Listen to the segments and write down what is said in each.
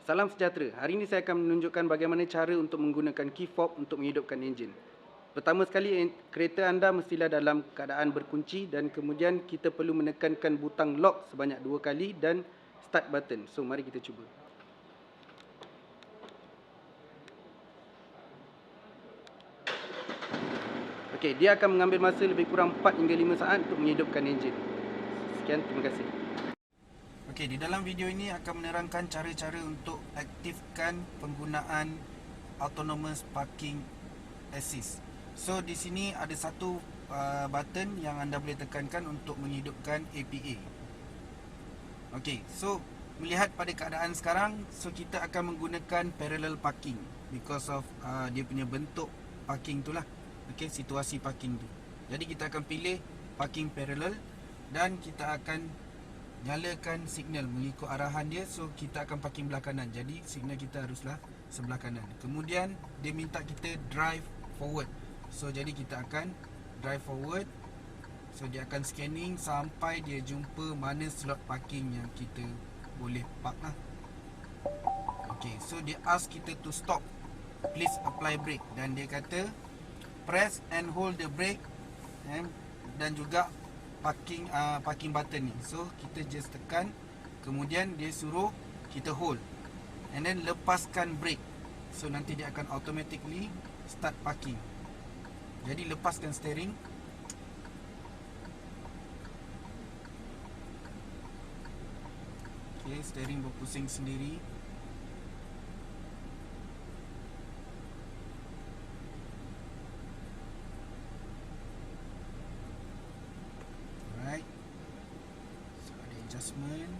Salam sejahtera. Hari ini saya akan menunjukkan bagaimana cara untuk menggunakan key fob untuk menghidupkan enjin. Pertama sekali, kereta anda mestilah dalam keadaan berkunci dan kemudian kita perlu menekankan butang lock sebanyak 2 kali dan start button. So, mari kita cuba. Okey, dia akan mengambil masa lebih kurang 4 hingga 5 saat untuk menghidupkan enjin. Sekian, terima kasih. Okey, di dalam video ini akan menerangkan cara-cara untuk aktifkan penggunaan Autonomous Parking Assist. So, di sini ada satu button yang anda boleh tekankan untuk menghidupkan APA. Okey, so melihat pada keadaan sekarang, so kita akan menggunakan parallel parking because of dia punya bentuk parking tu lah. Okey, situasi parking tu. Jadi kita akan pilih parking parallel dan kita akan nyalakan signal mengikut arahan dia. So kita akan parking belah kanan. Jadi signal kita haruslah sebelah kanan. Kemudian dia minta kita drive forward. So jadi kita akan drive forward. So dia akan scanning sampai dia jumpa mana slot parking yang kita boleh park lah. Okay, so dia ask kita to stop, please apply brake. Dan dia kata press and hold the brake dan juga parking button ni. So kita just tekan, kemudian dia suruh kita hold and then lepaskan brake. So nanti dia akan automatically start parking. Jadi lepaskan steering. Okay, steering berpusing sendiri. Alright, so ada adjustment.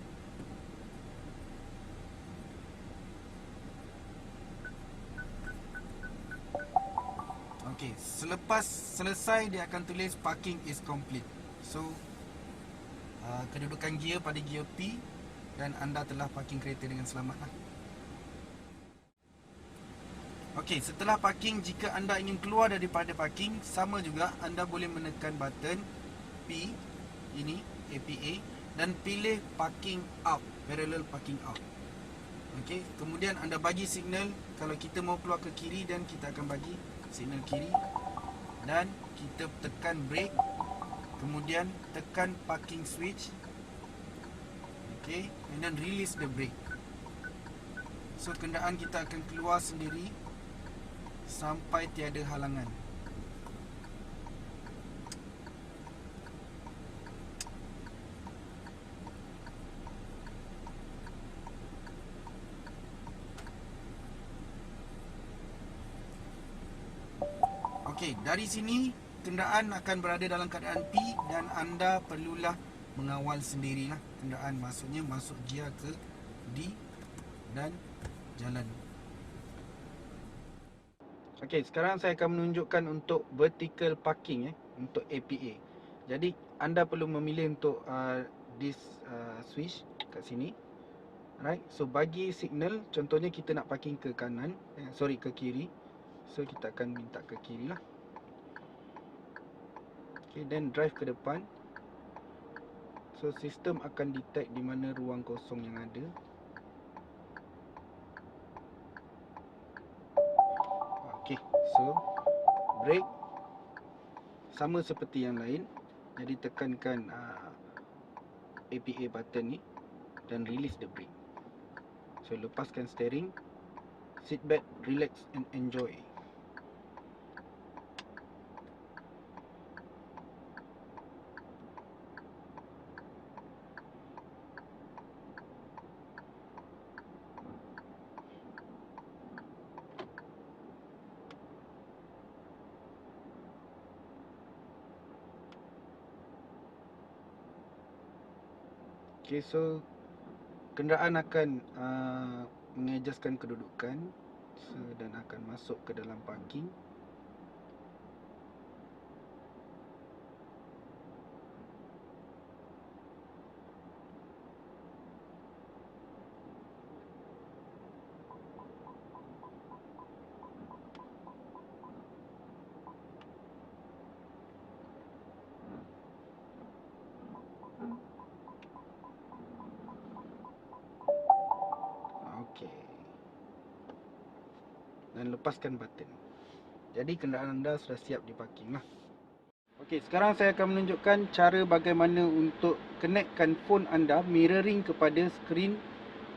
Okay, selepas selesai dia akan tulis parking is complete. So kedudukan gear pada gear P dan anda telah parking kereta dengan selamat lah. Okey, setelah parking, jika anda ingin keluar daripada parking, sama juga anda boleh menekan button P ini, APA, dan pilih parking out, parallel parking out. Okey, kemudian anda bagi signal kalau kita mau keluar ke kiri dan kita akan bagi signal kiri dan kita tekan brake, kemudian tekan parking switch. Okay, and then release the brake. So kenderaan kita akan keluar sendiri sampai tiada halangan. Okey, dari sini kenderaan akan berada dalam keadaan P dan anda perlulah mengawal sendirilah kenderaan, maksudnya masuk gear ke D dan jalan. Okey, sekarang saya akan menunjukkan untuk vertical parking untuk APA. Jadi anda perlu memilih untuk this switch kat sini. Alright, so bagi signal, contohnya kita nak parking ke kanan, ke kiri. So kita akan minta ke kiri lah. Okay, then drive ke depan. So sistem akan detect di mana ruang kosong yang ada. Okay, so brake sama seperti yang lain. Jadi tekankan APA button ni dan release the brake. So lepaskan steering, sit back, relax and enjoy. Okay, so kenderaan akan mengadjustkan kedudukan dan akan masuk ke dalam parking. Okay. dan lepaskan button. Jadi kenderaan anda sudah siap diparking lah. Okey, sekarang saya akan menunjukkan cara bagaimana untuk connectkan phone anda mirroring kepada skrin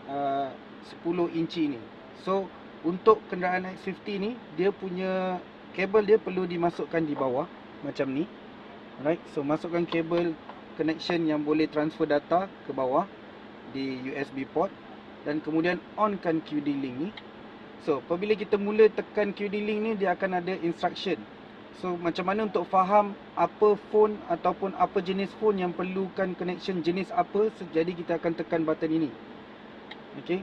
10 inci ni. So, untuk kenderaan X50 ni, dia punya kabel dia perlu dimasukkan di bawah macam ni. Alright, so masukkan kabel connection yang boleh transfer data ke bawah di USB port dan kemudian onkan QD-Link ni. So, apabila kita mula tekan QD-Link ni, dia akan ada instruction. So, macam mana untuk faham apa phone ataupun apa jenis phone yang perlukan connection jenis apa, jadi kita akan tekan button ini. Okey.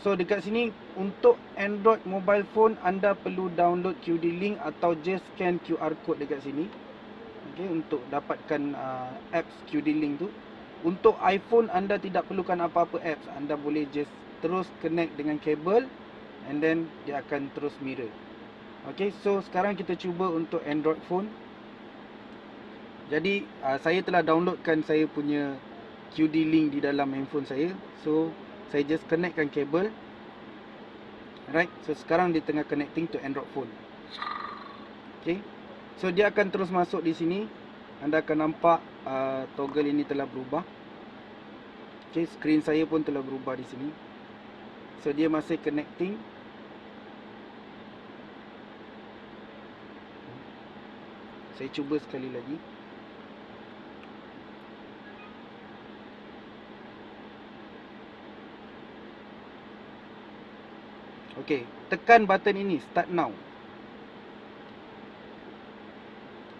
So, dekat sini untuk Android mobile phone, anda perlu download QD-Link atau just scan QR code dekat sini. Okey, untuk dapatkan apps QD-Link tu. Untuk iPhone, anda tidak perlukan apa-apa apps. Anda boleh just terus connect dengan kabel and then dia akan terus mirror. Okey, so sekarang kita cuba untuk Android phone. Jadi saya telah downloadkan saya punya QD-Link di dalam handphone saya. So saya just connectkan kabel. Alright, so sekarang dia tengah connecting to Android phone. Okey, so dia akan terus masuk di sini. Anda akan nampak toggle ini telah berubah. Okey, skrin saya pun telah berubah di sini. So dia masih connecting. Saya cuba sekali lagi. Okey, tekan button ini, start now.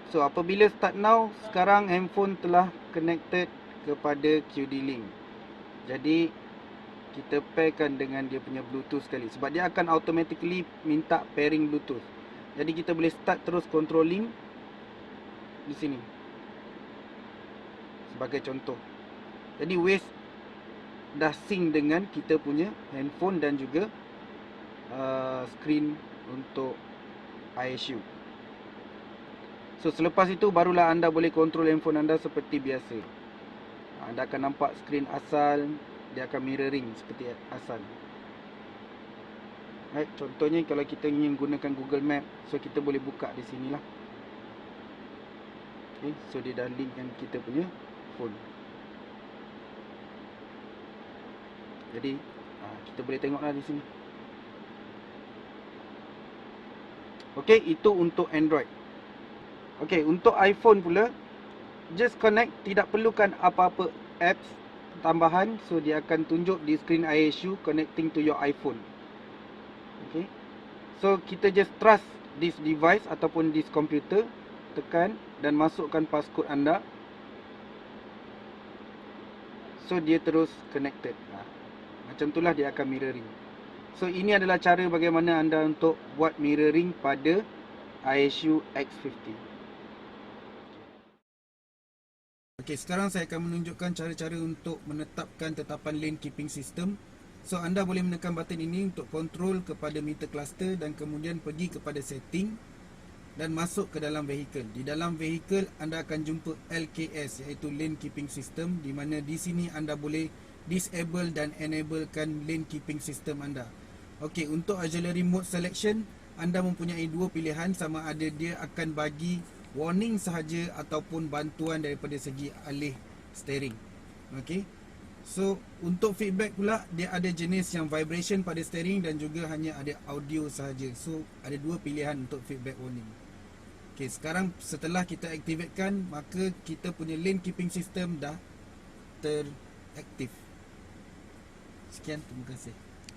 So, apabila start now, sekarang handphone telah connected kepada QD-Link. Jadi, kita pairkan dengan dia punya Bluetooth sekali. Sebab dia akan automatically minta pairing Bluetooth. Jadi, kita boleh start terus controlling di sini sebagai contoh. Jadi Waze dah sync dengan kita punya handphone dan juga skrin untuk ISU. So selepas itu barulah anda boleh kontrol handphone anda seperti biasa. Anda akan nampak skrin asal, dia akan mirroring seperti asal. Right, contohnya kalau kita ingin gunakan Google Map, so kita boleh buka di sinilah. Okay, so dia dah linkkan kita punya phone. Jadi kita boleh tengoklah di sini. Okey, itu untuk Android. Okey, untuk iPhone pula, just connect, tidak perlukan apa-apa apps tambahan. So dia akan tunjuk di screen ISU connecting to your iPhone. Okey, so kita just trust this device ataupun this computer. Tekan dan masukkan passcode anda. So dia terus connected. Macam itulah dia akan mirroring. So ini adalah cara bagaimana anda untuk buat mirroring pada ISU X50. Okey, sekarang saya akan menunjukkan cara-cara untuk menetapkan tetapan lane keeping system. So anda boleh menekan button ini untuk kontrol kepada meter cluster dan kemudian pergi kepada setting dan masuk ke dalam vehicle. Di dalam vehicle anda akan jumpa LKS, iaitu lane keeping system, di mana di sini anda boleh disable dan enablekan lane keeping system anda. Okey, untuk auxiliary mode selection, anda mempunyai dua pilihan, sama ada dia akan bagi warning sahaja ataupun bantuan daripada segi alih steering. Okey, so untuk feedback pula, dia ada jenis yang vibration pada steering dan juga hanya ada audio sahaja. So ada dua pilihan untuk feedback warning. Okey, sekarang setelah kita aktifkan, maka kita punya lane keeping system dah teraktif. Sekian, terima kasih.